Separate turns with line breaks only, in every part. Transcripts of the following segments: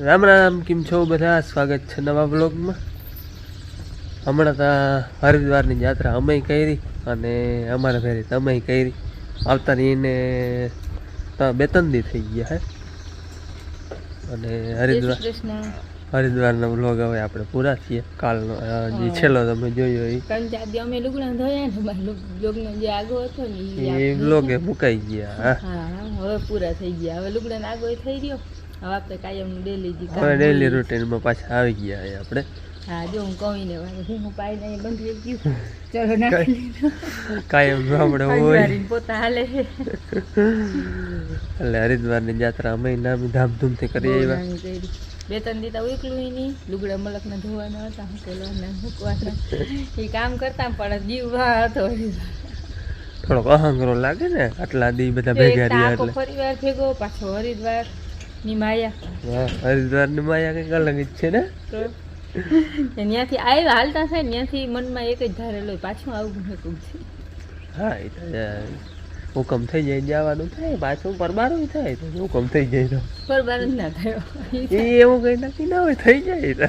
રામ રામ, કેમ છો બધા? સ્વાગત છે નવા બ્લોગમાં. હમણાં તો હરિદ્વારની યાત્રા અમે કરી અને અમારા ફેરી તમે કરી. આવતા રહીને બે ત્રણ દી થઈ ગયા હે અને હરિદ્વારના બ્લોગ હવે આપણે પૂરા છીએ. કાલનો જે છેલ્લો તમે જોયો
અમે લુગડા ધોયા ને બ્લોગનો જે આગો હતો ને
એ બ્લોગે મુકાઈ ગયા.
હવે પૂરા થઈ ગયા. હવે લુગડાનો આગો થઈ ગયો. હવે આપણે કાયમનું
ડેલી રૂટીનમાં પાછા આવી ગયા આપણે.
હા, જો હું કહી ને હું પાઈ ને બંધ ગયું. ચલો નાખી
કાયમ આપણે હોય
પોતા હાલે
એટલે હરિદ્વારની યાત્રા અમે નામી ધામધૂમથી કરી આવ્યા.
બે ત્રણ દી તો એકલું નહીં, લુગડા મલકના ધોવાના હતા, મૂકેલવાના મૂકવાના એ કામ કરતા પણ જીવ હતો.
થોડોક અહંગરો લાગે ને આટલા દી બધા ભેગા રહ્યા એટલે.
પરિવાર ભેગો પાછો હરિદ્વાર ની માયા.
હરિદ્વાર ની માયા કઈક અલગ જ છે ને.
ત્યાંથી આવ્યા હાલતા થાય ત્યાંથી મનમાં એક જ ધારેલો પાછું આવું હુકમ છે.
હા, એ તો હુકમ થઈ જાય જવાનું થાય, પાછું પરબારું થાય તો હુકમ થઈ જાય તો
પરબાર જ ના થયો
એવું કઈ નક્કી ના હોય, થઈ જાય તો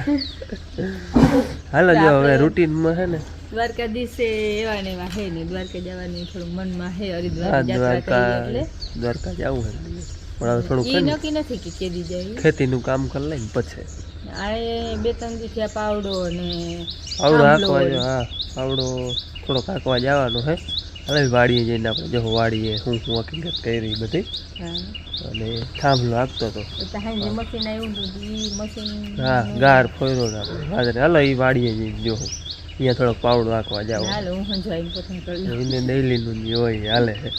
હાલો. જો હવે રૂટીનમાં છે ને
દ્વારકાધીશે એવા ને એવા હે ને દ્વારકા જવાની થોડું મનમાં હે. હરિદ્વાર
દ્વારકા જવું હે પણ થોડું
નક્કી નથી કે કેદી જાય.
ખેતીનું કામ કરી લઈને પછી
આ બે ત્રણ દિવસ પાવડો અને
હાંકવા. હા, પાવડો થોડોક હાંકવા જવાનો હે. હવે વાડીએ જઈને આપણે જો વાડીએ હું હકીકત કરી બધી અને થાંભલો હાંકતો હતો.
મશીન આવ્યું.
હા, ગાર ફોર્યો ને આપણે હાજર. હાલો એ વાડીએ જઈને જો અહીંયા થોડોક પાવડો હાંકવા જાવ એને ડેલીનું જે હોય હાલે છે.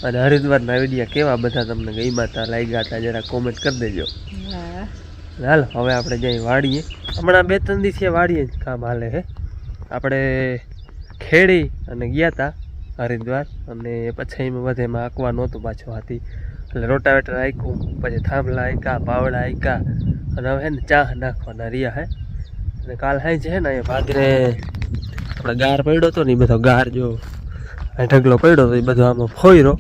અને હરિદ્વારના વિડીયા કેવા બધા તમને ગઈમાં હતા લાગ્યા હતા જરા કોમેન્ટ કરી દેજો. હાલો હવે આપણે જઈએ વાડીએ. હમણાં બે ત્રણ દિવસે વાડીએ જ કામ હાલે છે. આપણે ખેડી અને ગયા હતા હરિદ્વાર અને પછી એમાં બધેમાં હાંકવા નહોતું પાછું હાથી એટલે રોટાવેટર હાંક્યું, પછી થાંભલા હાંક્યા, પાવડા હાંક્યા અને હવે ને ચા નાખવાના રહ્યા હે. અને કાલ હાઈ છે ને અહીંયા ભાદરે આપણે ગાર પડ્યો હતો ને એ બધો ગાર જો ઢગલો પડ્યો હતો એ બધો આમાં ફોયરો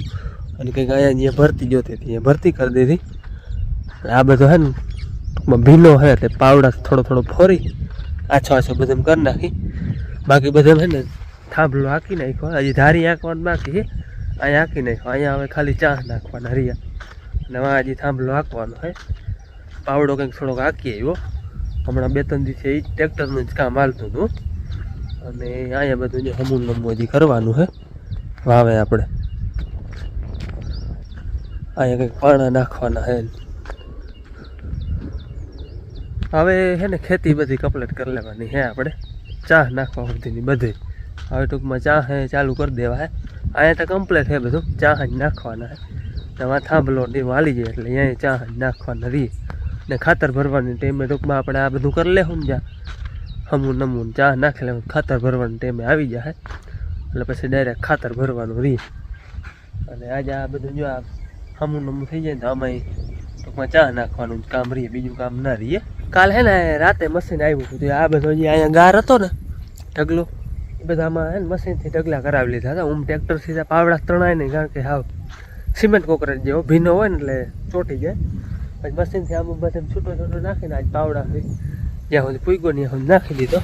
અને કંઈક અહીંયા જ્યાં ભરતી જોતી હતી ત્યાં ભરતી કરી દીધી. આ બધો હે ને ટૂંકમાં ભીનો હે તે પાવડા થોડો થોડો ફોરી આછો આછો બધે કરી નાખી. બાકી બધે હે ને થાંભલો હાંકી નાખ્યો. હજી ધારી હાંકવાનું બાકી છે, અહીંયા હાંકી નાખ્યો. અહીંયા હવે ખાલી ચા નાખવાના રહ્યા અને હવે હજી થાંભલો હાંકવાનો હે. પાવડો કંઈક થોડોક હાંકી આવ્યો. હમણાં બે ત્રણ દિવસે એ ટ્રેક્ટરનું જ કામ હાલતું હતું અને અહીંયા બધું જે હમું નમું હજી કરવાનું છે. વાવે આપણે અહીંયા કંઈક પાણા નાખવાના છે. હવે છે ને ખેતી બધી કમ્પ્લીટ કરી લેવાની છે આપણે. ચા નાખવા સુધીની બધે હવે ટૂંકમાં ચા હે ચાલુ કરી દેવા હે. અહીંયા તો કમ્પ્લીટ છે બધું, ચા જ નાખવાના છે. એમાં થાંભલો ને વાલી જાય એટલે અહીંયા ચા જ નાખવાના રહીએ ને ખાતર ભરવાની ટાઈમે ટૂંકમાં આપણે આ બધું કરી લેવું ને જ્યાં હમું નમું ચા નાખી લેવું. ખાતર ભરવાની ટાઈમે આવી જાય એટલે પછી ડાયરેક્ટ ખાતર ભરવાનું રહીએ. અને આજે આ બધું જો આ હમું નમું થઈ જાય તો આમાં ટૂંકમાં ચા નાખવાનું કામ રહીએ, બીજું કામ ના રહીએ. કાલ હે ને રાતે મશીન આવ્યું હતું આ બધો જે અહીંયા ગાર હતો ને ઢગલો એ બધામાં હે ને મશીનથી ઢગલા કરાવી લીધા હતા. હું ટ્રેક્ટરથી પાવડા તણાય નહીં, કારણ કે હાવ સિમેન્ટ કોકરેજ જેવો ભીનો હોય ને એટલે ચોટી જાય. પછી મશીનથી આમ બધે છૂટો છૂટો નાખીને આજ પાવડા જ્યાં સુધી પૂગ્યો ને ત્યાં સુધી નાખી દીધો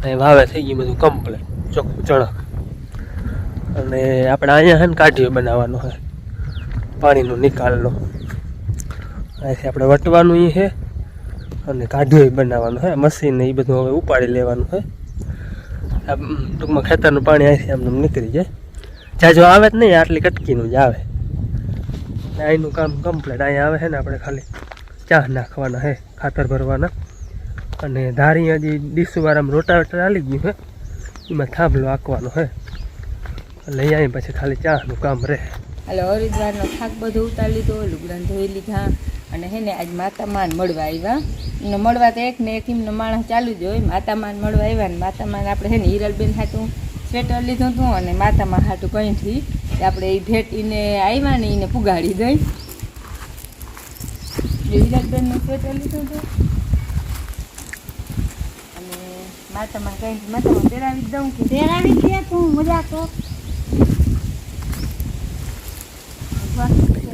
અને વાવે થઈ ગયું બધું કમ્પ્લેટ ચોખ્ખું ચણક. અને આપણે અહીંયા હે ને કાઢીઓ બનાવવાનો હોય પાણીનો નિકાલનો. અહીંથી આપણે વટવાનું એ છે અને કાઢીઓ બનાવવાનું હોય. મશીન એ બધું હવે ઉપાડી લેવાનું હોય. ટૂંકમાં ખેતરનું પાણી અહીંથી આમ નીકળી જાય. જાજો આવે જ નહીં, આટલી કટકીનું જ આવે. અહીંનું કામ કમ્પ્લીટ. અહીંયા આવે છે ને આપણે ખાલી ચા નાખવાના છે, ખાતર ભરવાના અને ધારી હજી ડીસુવાળામાં રોટાવેટર હાલી ગયું છે એમાં થાંભલો હાંકવાનો છે એટલે અહીંયા પછી ખાલી ચાનું કામ રહે.
એટલે હરિદ્વારનો થાક બધો ઉતારી લીધો, લુગડાને ધોઈ લીધા અને હે ને આજ માતામાન મળવા આવ્યા. ને મળવા તો એક ને એક એમનો માણસ ચાલુ જ હોય. માતામાન મળવા આવ્યા ને માતામાન આપણે હે ને હિરલબેન હાટું સ્વેટર લીધું હતું અને માતામાં હાટું કંઈથી આપણે એ ભેટીને આવ્યા ને એને પુગાડી દઈ. હિરલબેનનું સ્વેટર લીધું હતું અને માતામાં કંઈથી માતામાં પહેરાવી દઉં કે પહેરાવી દે તું મજા કર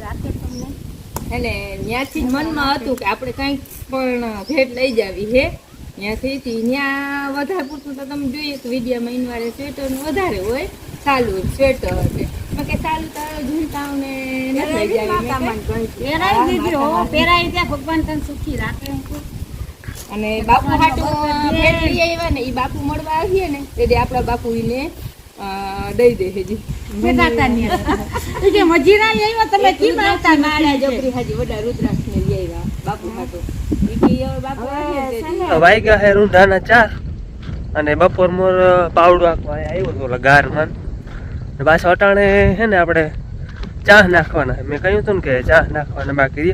રાખે તમને અને ત્યાંથી જ મનમાં હતું કે આપણે કંઈક પણ ભેટ લઈ જાવી હે ત્યાંથી ત્યાં વધારે પૂરતું તો તમે જોઈએ તો વિડીયામાં ઇનવારે સ્વેટરનું વધારે હોય સાલું સ્વેટર કે સાલું તો ઝૂલતા ને નથી લઈ જાવી અને બાપુ હાટું ભેટ લઈ આવ્યા ને એ બાપુ મળવા આવીએ ને તેથી આપણા બાપુ એને દઈ દે હજી
વાગ્યા હે રૂંઢાના 4 અને બપોર મોર પાવડો આખવા આવ્યો હતો ગારમાં પાછા અટાણે હે ને આપણે ચા નાખવાના મેં કહ્યું હતું ને કે ચા નાખવાના બાકી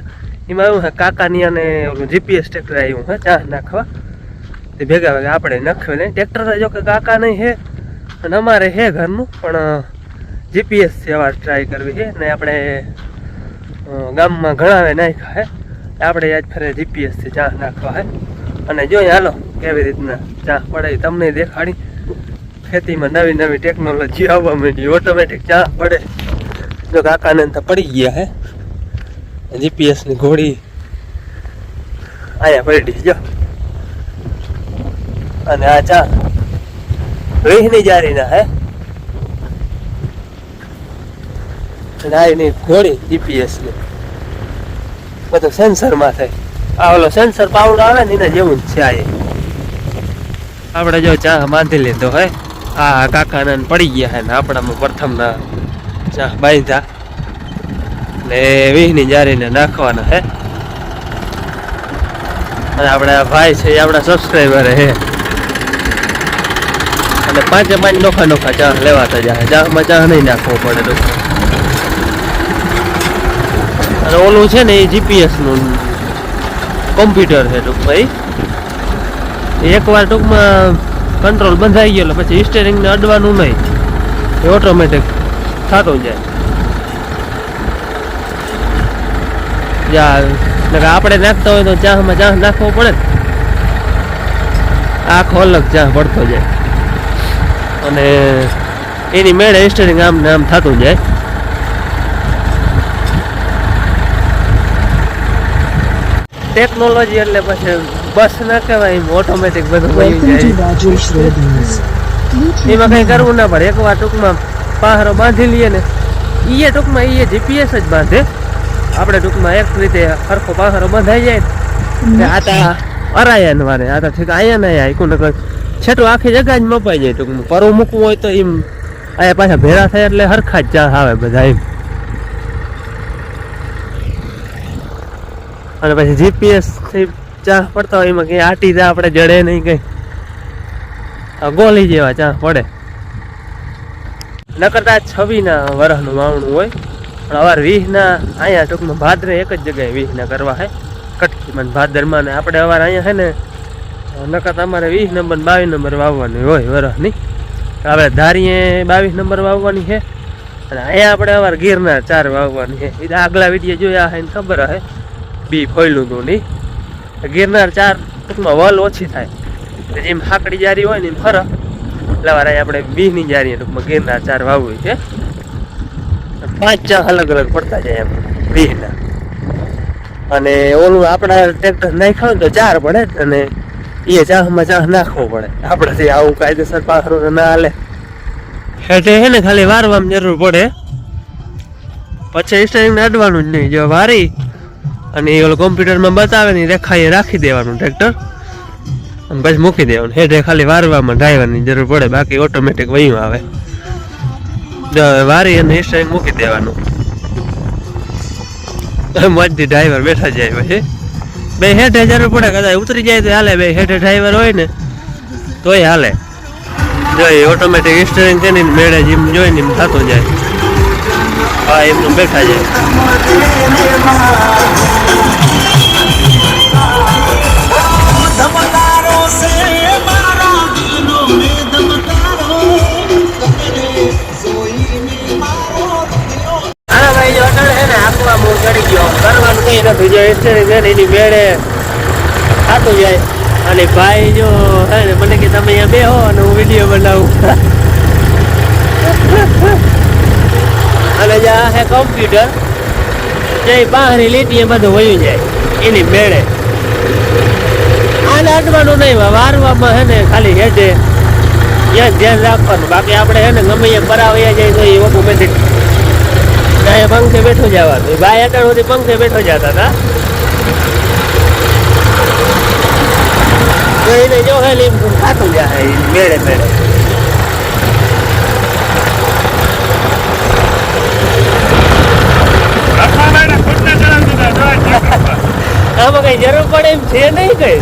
એમાં એવું હે કાકાની અને ઓલું જીપીએસ ટ્રેક્ટર આવ્યું હે ચા નાખવા તે ભેગા ભેગા આપણે નાખ્યું ને ટ્રેક્ટર જો કે કાકા નહીં હે અને અમારે હે ઘરનું પણ જીપીએસ થી અવાર ટ્રાય કરવી છે ને આપણે ગામમાં ઘણાવે નાખ્યા હે આપણે આજ ફરે જીપીએસ થી ચા નાખવા હે અને જોઈએ હાલો કેવી રીતના ચા પડે તમને દેખાડી ખેતીમાં નવી નવી ટેકનોલોજી આવવા માંડી ઓટોમેટિક ચા પડે જો કાકાને તો પડી ગયા હે જીપીએસ ની ઘોડી અહીંયા પડી જો અને આ ચા રીહની જારીના હે ની ઘોડી જીપીએસ ની બધું સેન્સર માં થાય આ ઓલો સેન્સર પાવડો આવે ને એના જેવું જ છે આ આપણે જો ચા બાંધી લીધો હે આ કાકાના પડી ગયા હે ને આપણામાં પ્રથમ ના ચા બાંધ્યા ને વીહની જારીને નાખવાના હે અને આપણા ભાઈ છે એ આપણા સબસ્ક્રાઈબર હે અને 5 નોખા નોખા ચા લેવાતા જાય ચામાં ચા નહીં નાખવો પડે અને ઓલું છે ને એ જીપીએસ નું કોમ્પ્યુટર છે ટૂંકમાં એકવાર ટૂંકમાં કંટ્રોલ બંધાઈ ગયો એટલે પછી સ્ટેરિંગ ને અડવાનું નહીં એ ઓટોમેટિક થતું જાય આપણે નાખતા હોય તો ચામાં ચા નાખવો પડે ને આખો અલગ ચા પડતો જાય અને એની મેળે સ્ટેરિંગ આમ ને આમ થતું જાય ટેકનોલોજી એટલે પછી બસ ના કહેવાય ઓટોમેટિક બધું વહી જાય એમાં કઈ કરવું ના પડે એકવાર ટૂંકમાં પાહરો બાંધી લઈએ ને એ ટૂંકમાં એ જીપીએસ જ બાંધે આપણે ટૂંકમાં એક રીતે સરખો પાહરો બંધાઈ જાય આ તા અરાયા ને વારે આ તો ઠીક અહીંયા ના આખું નકર છેટું આખી જગ્યા જ મપાઈ જાય ટૂંકમાં પરો મૂકવું હોય તો એમ અહીંયા પાછા ભેરા થાય એટલે હરખા જ ચા આવે બધા એમ અને પછી જીપીએસ થી ચા પડતા હોય એમાં કઈ આટી ચા આપણે જડે નહીં કઈ ગોલી જેવા ચા પડે નકરતા 26 વર્ષનું વાવણું હોય પણ અવાર 20 અહીંયા ટૂંકમાં ભાદરે એક જ જગ્યાએ 20 કરવા હે કટકીમાં ભાદરમાં ને આપણે અવાર અહીંયા હે ને નકર અમારે 20 નંબર 22 નંબર વાવવાની હોય વરસની આપણે ધારીએ 22 નંબર વાવવાની છે અને અહીંયા આપણે અવાર ગિરનાર 4 વાવવાની છે એ આગલા વિડીયો જોયા હે ને ખબર હે બી ફોયલું હતું નહીં ગિરનાર 4 ટૂંકમાં વલ ઓછી થાય જેમ હાકડી જારી હોય ને એમ ફરક એટલે વાર આપણે 20 ની જારી ટૂંકમાં ગિરનાર 4 વાવવી છે 5 ચા અલગ અલગ પડતા જાય એમ 20 અને ઓલું આપણા ટ્રેક્ટર નાખ્યું તો 4 પડે અને એ ચામાં ચા નાખવો પડે આપણાથી આવું કાયદેસર પાખરું ના હાલે એટલે છે ને ખાલી વારવામાં જરૂર પડે પછી સ્ટેરિંગ અડવાનું જ નહીં જો વારી અને એ ઓલું કોમ્પ્યુટરમાં બતાવે ને રેખા એ રાખી દેવાનું ટ્રેક્ટર અને પછી મૂકી દેવાનું હેઠે ખાલી વારવામાં ડ્રાઈવરની જરૂર પડે બાકી ઓટોમેટિક વયું આવે વારી અને સ્ટેરિંગ મૂકી દેવાનું મજથી ડ્રાઈવર બેઠા જાય પછી બે હેઠે જરૂર પડે કદાચ ઉતરી જાય તો હાલે બે હેઠે ડ્રાઈવર હોય ને તોય હાલે જો એ ઓટોમેટિક સ્ટેરિંગ છે ને મેળે જેમ જોઈને એમ થતો જાય હા એમનું બેઠા જાય કરવાનું કઈ નથી જો સ્ટેરિંગ છે ને એની મેળે થતું જાય અને ભાઈ જો ને મને કે તમે અહીંયા બેહો અને હું વિડીયો બનાવું અને જ્યાં હે કોમ્પ્યુટર જે બહારની લીટી એ બધું વયું જાય એની મેળે. આને અડવાનું નહીં, વારવામાં હે ને ખાલી હેઠે ત્યાં ધ્યાન રાખવાનું. બાકી આપણે હે ને ગમે એ બરાબર જાય તો એ ઓટોમેટિક પંખે બેઠો જવાનું. ભાઈ અત્યાર સુધી પંખે બેઠો જતા હતા. એને જો હે ખાતું જાય મેળે મેળે. આમાં કઈ જરૂર પડે એમ છે નહીં કઈ.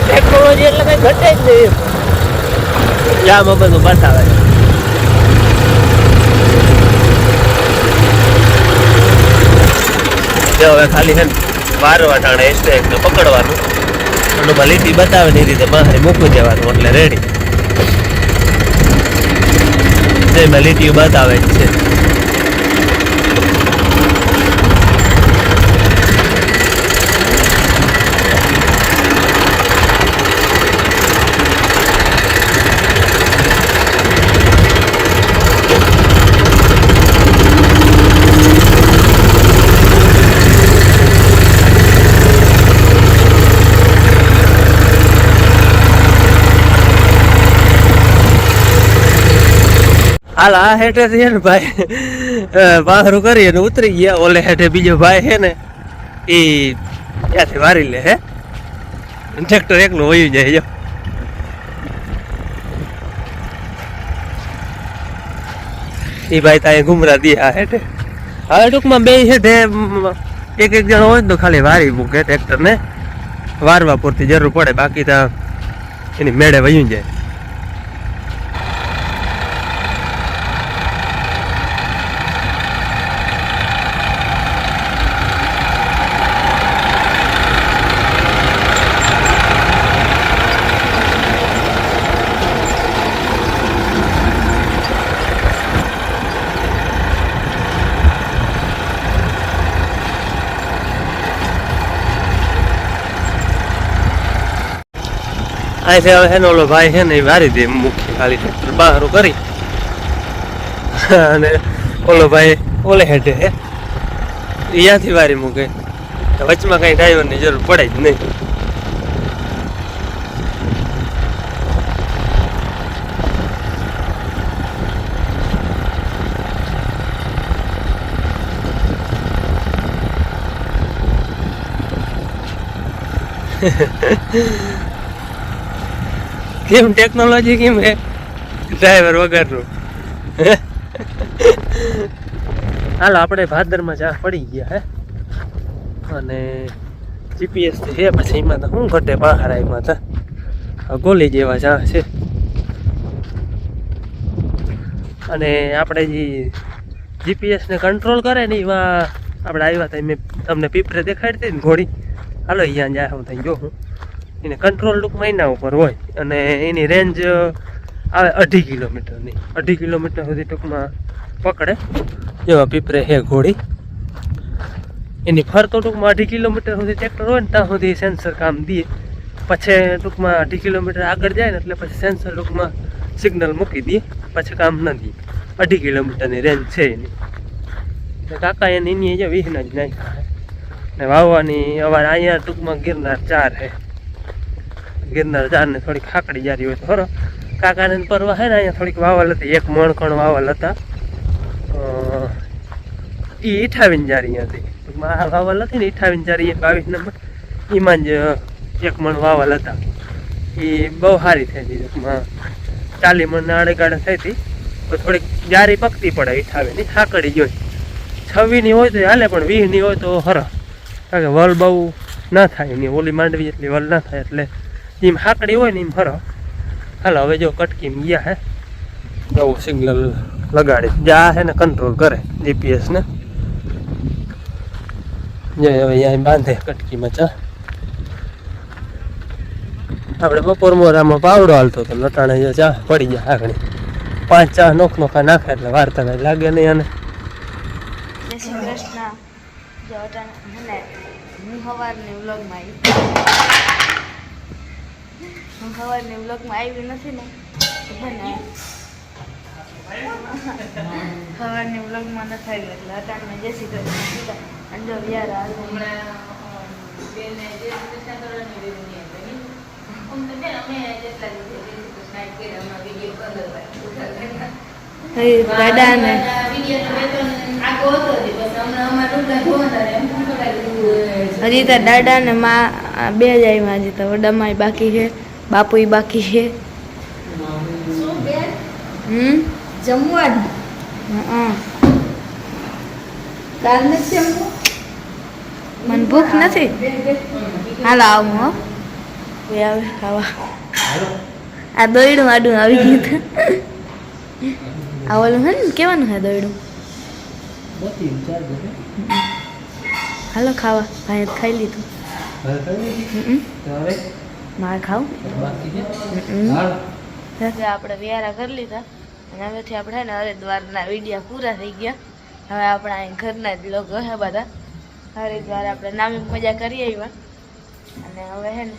ટેકનોલોજી એટલે કઈ ઘટે જ નહીં. આમાં બધું બતાવે. જો હવે ખાલી છે ને વારવા ટાણે એટલે પકડવાનું અને લીટી બતાવે ને એ રીતે બહાર મૂકી દેવાનું એટલે રેડી. એમાં લીટીઓ બતાવે જ છે. હાલ આ હેઠે છે ને ભાઈ બહારું કરી અને ઉતરી ગયા. ઓલે હેઠે બીજો ભાઈ છે ને એ ત્યાંથી વારી લે. હે ટ્રેક્ટર એકલું વયું જાય. જો એ ભાઈ ત્યાં ઘુમરા દે આ હેઠે. હવે ટૂંકમાં બે હેઠે એક જણો હોય ને તો ખાલી વારી મૂકે ટ્રેક્ટર ને વારવા પૂરતી જરૂર પડે. બાકી તો એની મેળે વયું જાય. અહીંથી હવે છે ને ઓલો ભાઈ છે ને એ વારી દે મુખ્ય ખાલી ટ્રેક્ટર બહારું કરી અને ઓલો ભાઈ ઓલે હેઠે હે ત્યાંથી વારી મૂકે. વચમાં કઈ ડ્રાઈવરની જરૂર પડે જ નહીં. કેમ ટેકનોલોજી કેમ હે ડ્રાઈવર વગરનું. હાલો આપણે ભાદરમાં ચા પડી ગયા હે અને જીપીએસ છે પછી એમાં તો શું ઘટે બહાર એમાં તો ગોલી જેવા ચા છે. અને આપણે જે જીપીએસને કંટ્રોલ કરે ને એમાં આપણે આવ્યા હતા મેં તમને પીપરે દેખાડતી ને ઘોડી. હાલો અહીંયા જાય હું થઈ જો હું એને કંટ્રોલ ટૂંકમાં એના ઉપર હોય અને એની રેન્જ આવે 2.5 કિલોમીટરની. 2.5 કિલોમીટર સુધી ટૂંકમાં પકડે. જેવા પીપરે હે ઘોડી એની ફરતો ટૂંકમાં 2.5 કિલોમીટર સુધી ટ્રેક્ટર હોય ને ત્યાં સુધી સેન્સર કામ દે. પછી ટૂંકમાં 2.5 કિલોમીટર આગળ જાય ને એટલે પછી સેન્સર ટૂંકમાં સિગ્નલ મૂકી દે. પછી કામ ન દે. 2.5 કિલોમીટરની રેન્જ છે એની. કાકા એને એની જે વિહના જ નાખ્યા ને વાવવાની અવાર અહીંયા ટૂંકમાં ગિરનાર 4 છે. ગિરનાર 4 ને થોડીક ખાકડી જારી હોય તો ખરો. કાકાને પરવા છે ને અહીંયા થોડીક વાવલ હતી. 1 મણ વાવલ હતા. એ 58 જારી હતી. આ વાવલ હતી ને 58 જારી 22 નંબર એમાં જ 1 મણ વાવલ હતા. એ બહુ સારી થઈ હતી. ટૂંકમાં 40 મણ આડેગાડે થઈ હતી. તો થોડીક જારી પકતી પડે 58 ની ખાકડી જોઈ. 26 ની હોય તો હાલે પણ 20 ની હોય તો હરખ. કારણ કે વલ બહુ ના થાય એની ઓલી માંડવી એટલી વલ ના થાય એટલે એમ હાકડી હોય ને એમ હરખ. હાલો હવે જો કટકી ગયા હે નવું સિગ્નલ લગાડી જા હે ને કંટ્રોલ કરે જીપીએસ ને. જો હવે અહીંયા બાંધે કટકીમાં ચા. આપણે બપોર મોરામાં પાવડો હાલતો હતો લટાણે જો ચા પડી જાય આગળ 5 ચા નોખા નાખે એટલે વાર્તા કઈ લાગે નહીં. અને
જય શ્રી કૃષ્ણ. જો અટાણે હું સવારની વ્લોગમાં આવી નથી ને સવારની વ્લોગમાં ન થાય એટલે અટાણમાં જય શ્રી કૃષ્ણ કીધા અને જો વ્યાર દાદા ને હજી તો દાદા ને માં બે જ આવ્યા હજી તો વડામાં બાકી છે બાપુ બાકી છે
જમવાનું કારને જમવું
મને ભૂખ નથી હાલો આવું હો કોઈ આવે ખાવા આ દોયડું આડું આવી ગયું આ ઓલું હે ને કેવાનું હે દોયડું હાલો ખાવા ભાઈ ખાઈ લીધું મારે ખાવું આપણે વિયારા કરી લીધા અને હવેથી આપણે ને હરિદ્વારના વિડીયા પૂરા થઈ ગયા હવે આપણે અહીં ઘરના જ લોકો હે બધા હરિદ્વાર આપણે નામી મજા કરી આવ્યા અને હવે હે ને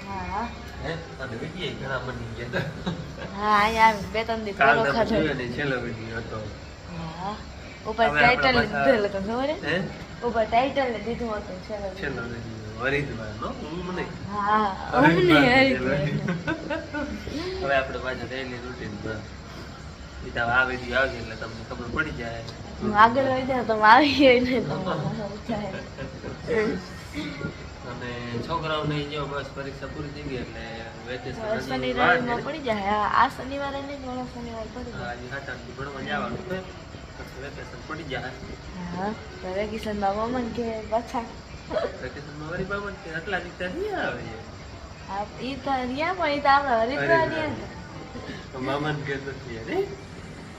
હા હા અહીંયા બે ત્રણ દી પૂરો ખાધો હા ઉપર ટાઇટલ દીધેલું તો ખબર હે ઉપર ટાઇટલ દીધું હતું છેલ્લો હા અમને હરિદ્વાર
હવે આપણે પાછા ડેઈલી રૂટીન આ વિડીયો આવે એટલે તમને ખબર પડી જાય
હું આગળ વધી જાઉં તો આવી ગઈ ને
અને છોકરાઓને જો બસ પરીક્ષા પૂરી થઈ ગઈ એટલે વેકેશન
શનિવારમાં પડી જાય આ શનિવારે નહીં ઘણો શનિવાર પડી જાય
આજે 8 થી ભણવા જવાનું છે પછી વેકેશન પડી જાય
હા તો વેકેશનમાં મમ્મન કે પાછા
વેકેશનમાં વળી બાબત કે આટલા દિવસ નહીં આવે
હા ઈ તો રિયા પણ ઈ તો આપણે હરિદ્વાર રિયા
મામન કે નથી રે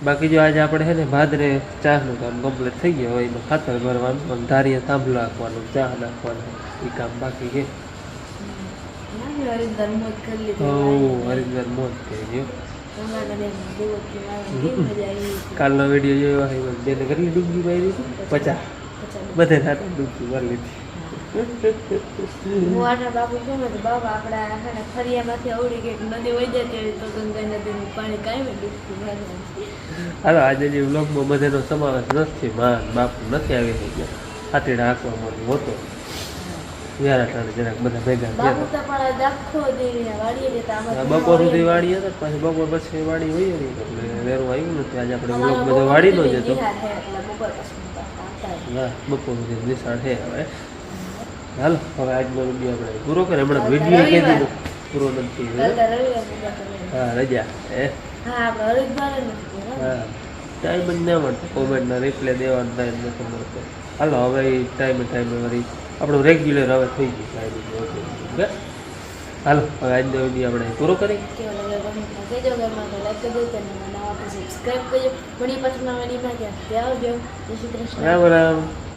બાકી જો આજે આપણે છે ને ભાદરે ચાનું કામ કમ્પ્લીટ થઈ ગયું હોય એમાં ખાતર ભરવાનું અને ધારીએ થાંભલો નાખવાનું ચા નાખવાનું એ કામ બાકી છે
હરિદ્વાર મોજ કરી લીધું
હરિદ્વાર મોજ થઈ ગયો
મજા આવી
કાલનો વિડીયો જોયો હોય જેને કેટલી ડૂબકી મારી હતી 50 બધે સાથે ડૂબકી મારી લીધી
હું આના બાપુ કેમ હતું બાબા આપણા ફરિયામાંથી અવડી ગઈ નદી વહી જતી તો ગંગા નદીનું પાણી કાંઈ ડૂબતું
હાલો આજે જે વ્લોગમાં બધાનો સમાવેશ નથી માં બાપુ નથી આવી થઈ ગયા હાથીડા હાંકવામાં હોતો વ્યારાટાણે જરાક બધા ભેગા
બાપુ તો પણ આખો દી વાડીએ જતા
બપોર સુધી વાડી હતા પછી બપોર પછી વાડી હોય નહીં એટલે વેરું આવ્યું નથી આજે આપણે વ્લોગ બધો વાડીનો જ હતો હા બપોર સુધી નિશાળ છે હવે હાલો હવે આજનો વિડીયો આપણે પૂરો કરે હમણાં વિડીયો કહી દીધો પૂરો નથી હા રજા હે
હા
ટાઈમ જ ના મળતો કોમેન્ટના રિપ્લે દેવાનો ટાઈમ નથી મળતો હાલો હવે એ ટાઈમે વળી આપણું રેગ્યુલર હવે થઈ ગયું ટાઈમ હાલો હવે આજનો વિડીયો આપણે પૂરો કરી
સબસ્ક્રાઈબ કરજો ઘણી પાછળ વિડીયોમાં ત્યાં આવજો જય શ્રી કૃષ્ણ
રામ રામ